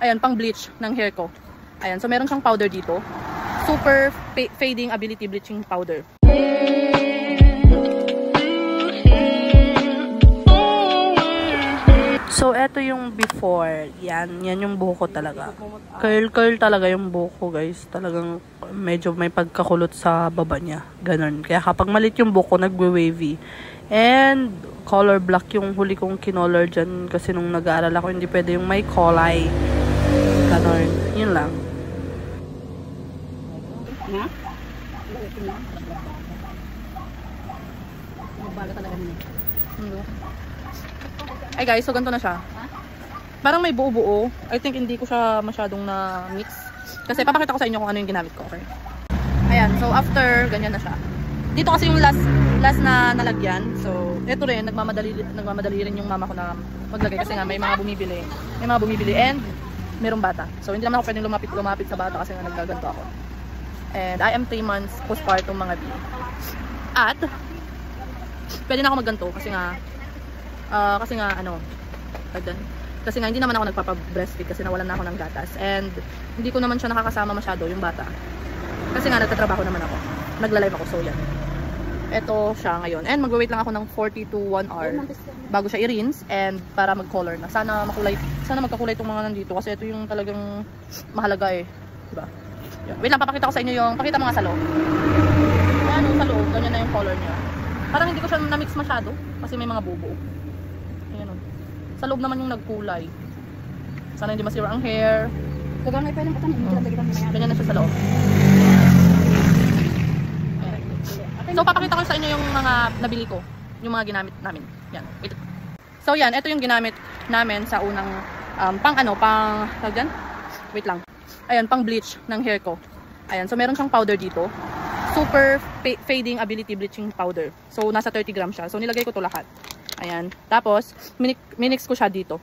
Ayan, pang bleach ng hair ko. Ayan, so meron siyang powder dito. Super fading ability bleaching powder. So, eto yung before. Yan yung buhok ko talaga. Curl talaga yung buhok ko, guys. Talagang medyo may pagkakulot sa baba niya. Ganon. Kaya kapag malit yung buhok ko, nagwe-wavy. And, color black yung huli kong kinolor dyan. Kasi nung nag-aaral ako, hindi pwede yung may kulay. Ganon. Yun lang. Ay guys, so ganito na siya. Parang may buo-buo. I think hindi ko siya masyadong na-mix. Kasi papakita ko sa inyo kung ano yung ginamit ko. Okay? Ayan, so after, ganyan na siya. Dito kasi yung last na nalagyan. So, ito rin, nagmamadali rin yung mama ko na maglagay. Kasi nga may mga bumibili. And merong bata. So, hindi naman ako pwedeng lumapit sa bata kasi nga naggaganto ako. And I am 3 months postpartum mga bi. At, pwede na ako magganto kasi nga hindi naman ako nagpapa-breastfeed kasi nawalan na ako ng gatas and hindi ko naman siya nakakasama masyado yung bata kasi nga nagtatrabaho naman ako, nagla-live ako. So yan, eto siya ngayon and magwa-wait lang ako ng 40 to 1 hour bago siya i-rinse and para mag-color na. Sana magkakulay itong mga nandito kasi ito yung talagang mahalaga eh, diba? Yan. Wait lang, papakita ko sa inyo yung, pakita mga sa loob. Ayan, sa loob, ganyan na yung color niya. Parang hindi ko siya na-mix masyado kasi may mga bubo. Sa loob naman yung nagkulay. Sana hindi masira ang hair. Ganyan na siya sa loob. So, papakita ko sa inyo yung mga nabili ko. Yung mga ginamit namin. Yan. So, yan. Ito yung ginamit namin sa unang wait lang. Ayan, pang bleach ng hair ko. Ayan. So, meron siyang powder dito. Super fading ability bleaching powder. So, nasa 30 grams siya. So, nilagay ko to lahat. Ayan. Tapos, minix ko siya dito.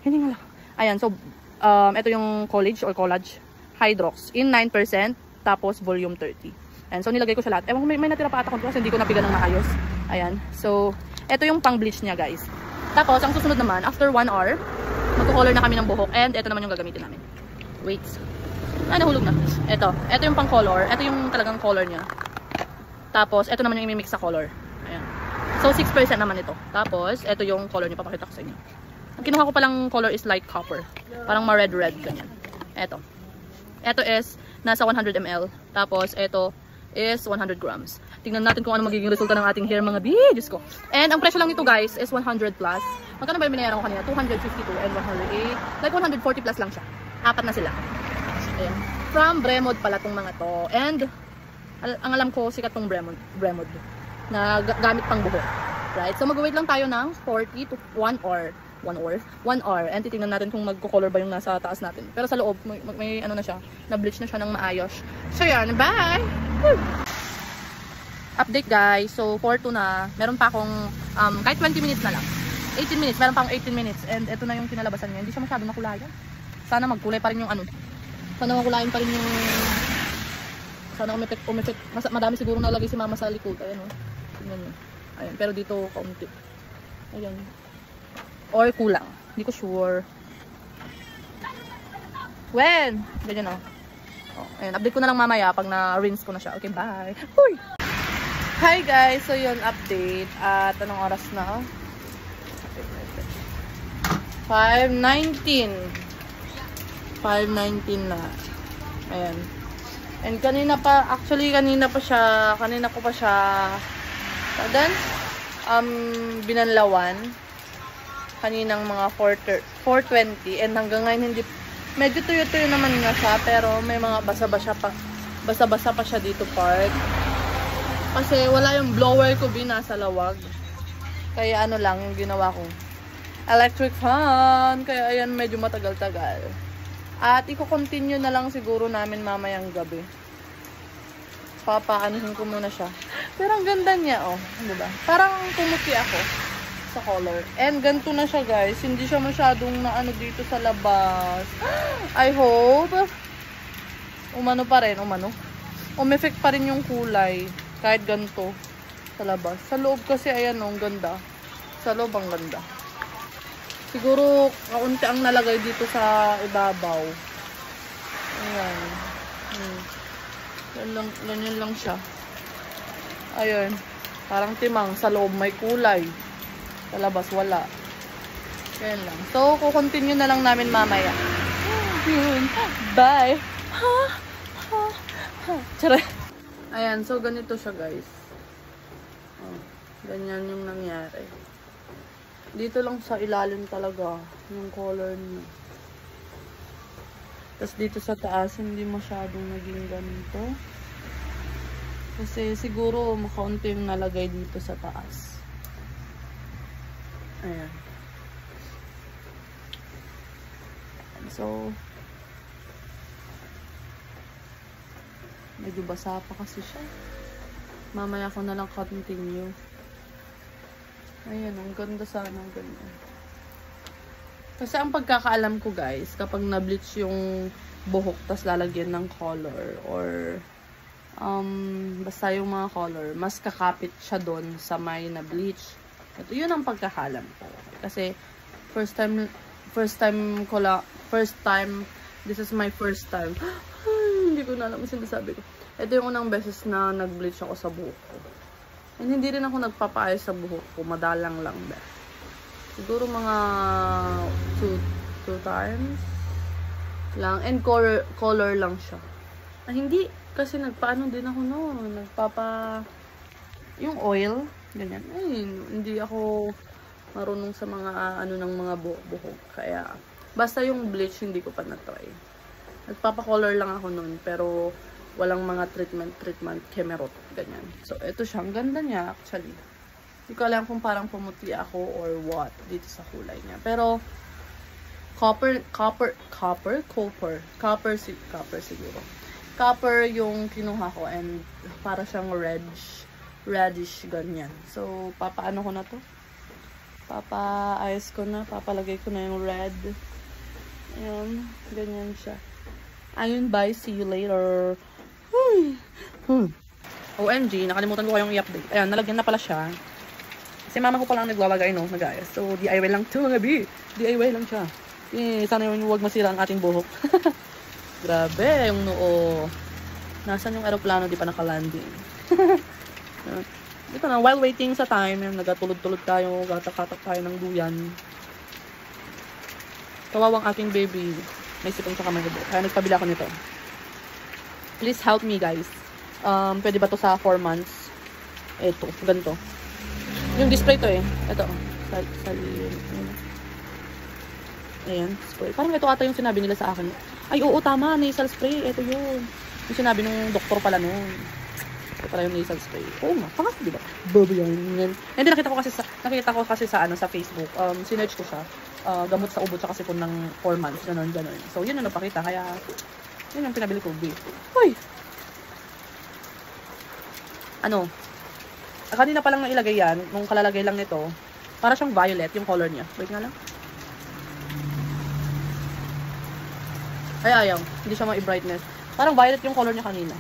Hindi nga lang. Ayan. So, ito yung collage Hydrox in 9%. Tapos, volume 30. Ayan. So, nilagay ko siya lahat. Ewan ko, may natira pa ata ko kasi hindi ko napigan ng maayos. Ayan. So, ito yung pang bleach niya, guys. Tapos, ang susunod naman, after 1 hour, magko-color na kami ng buhok. And, ito naman yung gagamitin namin. Wait. Ay, nahulog na. Ito yung pang color. Ito yung talagang color niya. Tapos, ito naman yung imimix sa color. Ayan. So, 6% naman ito. Tapos, ito yung color niya. Papakita ko sa inyo. Ang kinuha ko palang color is light copper. Parang ma-red-red. Ganyan. Ito. Ito is nasa 100 ml. Tapos, ito is 100 grams. Tingnan natin kung ano magiging resulta ng ating hair, mga Diyos ko. And, ang presyo lang nito, guys, is 100 plus. Magkano ba yung binayaran ko kanina? 252 and 108. Like, 140 plus lang siya. 4 na sila. Ayan. From Bremod pala tong mga to. And, ang alam ko, sikat tong Bremod. Na gamit pang buhok. Right? So, mag-wait lang tayo ng 40 to 1 hour. 1 hour. And titingnan natin kung magko-color ba yung nasa taas natin. Pero sa loob, may ano na siya. Na-bleach na siya ng maayos. So, yan. Bye! Woo! Update, guys. So, 4-2 na. Meron pa akong, kahit 20 minutes na lang. 18 minutes. Meron pa akong 18 minutes. And ito na yung kinalabasan niya. Hindi siya masyado nakulayan. Sana magkulay pa rin yung ano. Sana makulayan pa rin yung... Sana umipik. Madami siguro nalagay si mama sa likod. Ayan o. Tingnan nyo. Ayan. Pero dito, kaunti. Ayan. Or kulang. Hindi ko sure. When? Ganyan o. Oh, ayan. Update ko na lang mamaya pag na-rinse ko na siya. Okay, bye. Huy! Hi guys! So yun, update. At anong oras na? 5:19. 5:19 na. Ayan. And kanina pa, actually kanina ko pa siya binanlawan kaninang mga 4:20 and hanggang ngayon hindi, medyo tuyo-tuyo naman nga siya pero may mga basa-basa pa siya dito part kasi wala yung blower ko nasa lawag, kaya ano lang yung ginawa ko, electric fan, kaya ayan medyo matagal-tagal. At i-continue na lang siguro namin mamayang gabi. Papaanuhin ko muna siya. Pero ang ganda niya, oh. Diba? Parang pumuti ako sa color. And ganito na siya, guys. Hindi siya masyadong naano dito sa labas. I hope umano pa rin, umeffect pa rin yung kulay. Kahit ganito sa labas. Sa loob kasi, ayan, oh, ang ganda. Sa loob, ang ganda. Siguro, kaunti ang nalagay dito sa ibabaw. Ayan. Ganyan lang siya. Ayun. Parang timang. Sa loob may kulay. Sa labas wala. Ayan lang. So, kukontinue na lang namin mamaya. Bye! Tara! Ayan. So, ganito siya guys. Oh, ganyan yung nangyari. Dito lang sa ilalim talaga yung color niya. Tapos dito sa taas, hindi masyadong naging ganito. Kasi siguro makaunti yung nalagay dito sa taas. Ayan. So, medyo basa pa kasi siya. Mamaya ko na lang continue. Ayan, ang ganda sana ng ganyan. Kasi ang pagkakaalam ko guys, kapag na-bleach yung buhok, tas lalagyan ng color, or basta yung mga color, mas kakapit siya doon sa may na-bleach. Ito, yun ang pagkakaalam ko. Kasi, first time, this is my first time. Hindi ko na alam ang sinasabi ko. Ito yung unang beses na nag-bleach ako sa buhok ko. And hindi rin ako nagpapaayos sa buhok ko. Madalang lang ba. Siguro mga 2 times lang. And color lang siya. Hindi. Kasi nagpaano din ako noon. Yung oil. Ganyan. Ay, hindi ako marunong sa mga ng mga buhok. Kaya, basta yung bleach hindi ko pa na-try. Nagpapa-color lang ako noon. Pero, walang mga treatment, kemerot. Ganyan. So, ito siya. Ang ganda niya actually. Hindi ko alam kung parang pumuti ako or what dito sa kulay niya. Pero, copper siguro. Copper yung kinuha ko and para siyang reddish ganyan. So, papaano ko na to? Papaayos ko na. Papalagay ko na yung red. Ayan. Ganyan siya. Ayun, bye. See you later. OMG, nakalimutan ko kayong i-update. Ayan, nalagyan na pala siya. Kasi mama ko palang naglalagay, no, na guys. So, DIY lang to, mga B. DIY lang siya. Sana yung huwag masira ang ating buhok. Grabe, yung noo. Nasaan yung aeroplano, di pa nakalanding. Dito na, while waiting sa time, nagatulog-tulog tayo, gatak-katak tayo ng duyan. Kawawang aking baby. May sipon sa kamay ko. Kaya nagpabila ko nito. Please help me, guys. Pwede ba to sa 4 months? Ito, ganito. Yung display to eh. Ito. Ayan, spray. Parang ito ata yung sinabi nila sa akin. Ay, oo, tama. Nasal spray. Ito yun. Yung sinabi ng doktor pala nun. Ito pala yung nasal spray. Oo nga. Pangas, di ba? Baby yan. Hindi, nakita ko kasi sa Facebook. Sinerge ko siya. Gamot sa ubo tsaka sipon ng 4 months. Ganon. So, yun yung napakita. Kaya, yun yung pinabili ko. Uy! Ano? Kanina pa lang nailagay yan. Nung kalalagay lang nito. Para siyang violet yung color niya. Wait nga lang. Ay, ayaw. Hindi siya ma-brightness. Parang violet yung color niya kanina.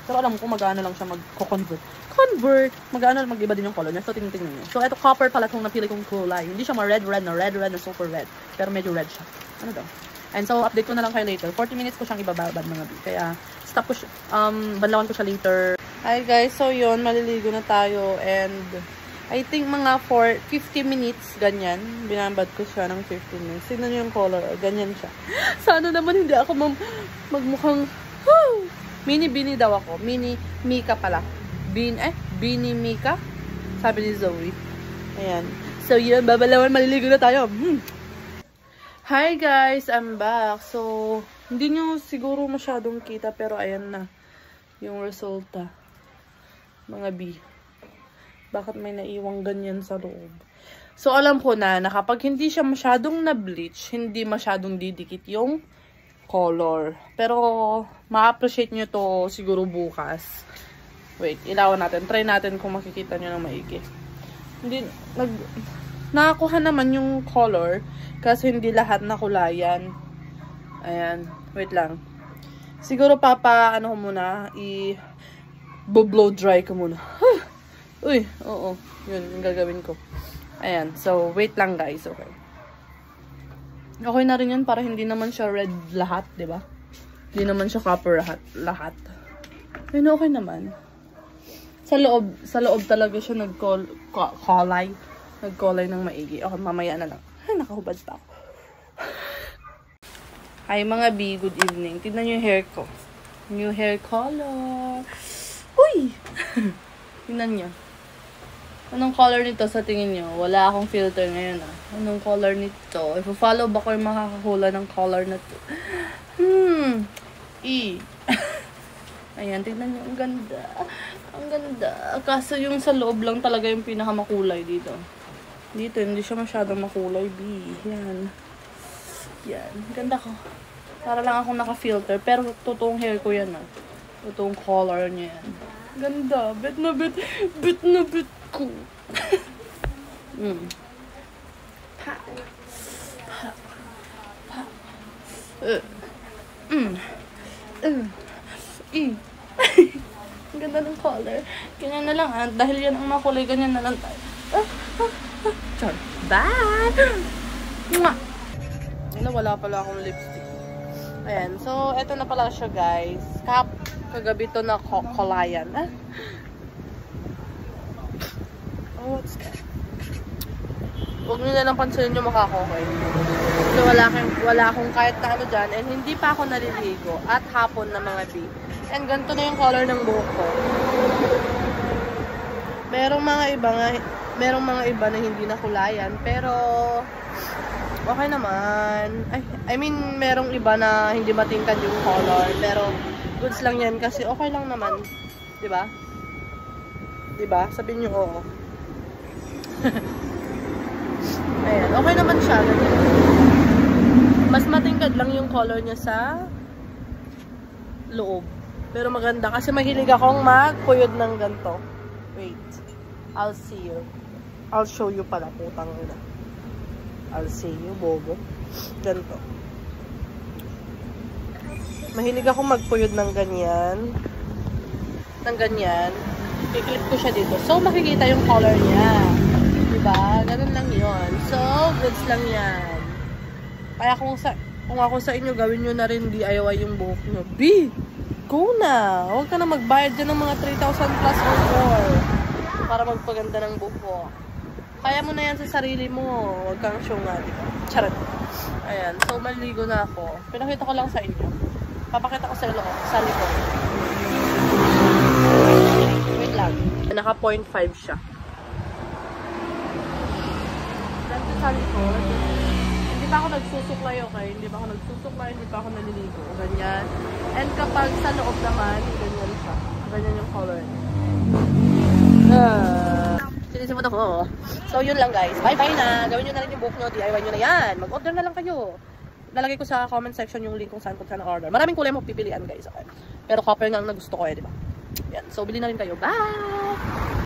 Pero alam ko mag-ano lang siya mag-convert. Mag-ano, mag-iba din yung color niya. So, tingnan niyo. So, ito copper pala itong napili kong kulay. Hindi siya ma-red na super red. Pero medyo red siya. Ano daw? And so, update ko na lang kayo later. 40 minutes ko siyang ibababad mga B. Kaya, stop ko siya. Banlawan ko siya later. Hi guys, so yun, maliligo na tayo. And, I think mga 50 minutes, ganyan. Binabad ko siya ng 15 minutes. Tignan niyo yung color. Ganyan siya. Sana naman hindi ako magmukhang, Mini Bini daw ako. Mini Mika pala. Bini Mika? Sabi ni Zoe. Ayan. So yun, babalawan, maliligo na tayo. Hi guys, I'm back. So, hindi nyo siguro masyadong kita, pero ayan na yung resulta. Mga B. Bakit may naiwang ganyan sa loob? So, alam ko na kapag hindi siya masyadong na-bleach, hindi masyadong didikit yung color. Pero, ma-appreciate nyo to siguro bukas. Wait, ilawan natin. Try natin kung makikita nyo ng maigi. Hindi, nakakuha naman yung color kasi hindi lahat na kulayan. Ayan. Wait lang. Siguro ano ko muna, blow dry ko muna. Uy, oo. Yun, yung gagawin ko. Ayan. So, wait lang guys. Okay. Okay na rin yan para hindi naman siya red lahat, di ba? Hindi naman siya copper lahat. Pero okay naman. Sa loob talaga siya nagkolay ng maigi. Okay, mamaya na lang. Ay, nakahubad pa ako. Hi mga B, good evening. Tignan niyo yung hair ko. New hair color. Uy! Tignan niyo. Anong color nito sa tingin niyo? Wala akong filter ngayon ah. Anong color nito? If follow ba ko yung makakahula ng color na to? E. Ayan, tignan niyo. Ang ganda. Ang ganda. Kaso yung sa loob lang talaga yung pinakamakulay dito. Dito, hindi siya masyadong makulay, B. Yan. Yan. Ganda ko. Para lang akong naka-filter. Pero totoong hair ko yan, ah. Totoong color niya yan. Ganda. Bet na bet. Bet na bet ko. Pa. Pa. Pa. Ang ganda ng color. Ganyan na lang, ah. Dahil yan ang makulay, ganyan na lang tayo. Char. Bye! Mwah! Wala pala akong lipstick. Ayan. So, eto na pala siya, guys. Kagabi to na kolayan. Ah? Oh, what's that? Huwag nyo na lang pansinin yung mukha ko, okay? So, wala akong kahit na ano dyan. And hindi pa ako naliligo. At hapon na mga B. And ganito na yung color ng buhok ko. Merong mga iba na hindi na kulayan. Pero, okay naman. I mean, merong iba na hindi matingkad yung color. Pero, goods lang yan kasi okay lang naman. Diba? Diba? Sabihin nyo oo. Ayan. Okay naman siya. Mas matingkad lang yung color niya sa loob. Pero maganda. Kasi mahilig akong magpuyod ng ganito. Wait. I'll see you. I'll show you pala. Putang ina. I'll see you, bobo. Ganito. Mahilig ako magpuyod ng ganyan. Ng ganyan. I-clip ko siya dito. So, makikita yung color niya. Diba? Ganun lang yun. So, goods lang yan. Kaya kung ako sa inyo, gawin nyo na rin DIY yung buhok nyo. B! Go na! Huwag ka na magbayad dyan ng mga 3,000 plus or more para magpaganda ng buhok. Kaya mo na yan sa sarili mo. Huwag kang show nga, diba? Charot. Ayan. So, maligo na ako. Pinakita ko lang sa inyo. Papakita ko sa likod. Wait lang. Naka 0.5 siya. Dito sa likod. Hindi pa ako nagsusuklay, okay? Hindi pa ako nagsusuklay, hindi pa ako naliligo. Ganyan. And kapag sa loob naman, ganyan siya. Ganyan yung color. Sinisimot ako. So, yun lang guys. Bye-bye na. Gawin nyo na rin yung buhok nyo. DIY nyo na yan. Mag-order na lang kayo. Lalagay ko sa comment section yung link kung saan punta ng order. Maraming kulay mo pipilian guys. Okay? Pero copper nga ang nagusto ko eh, di ba? Yan. So, bili na rin kayo. Bye!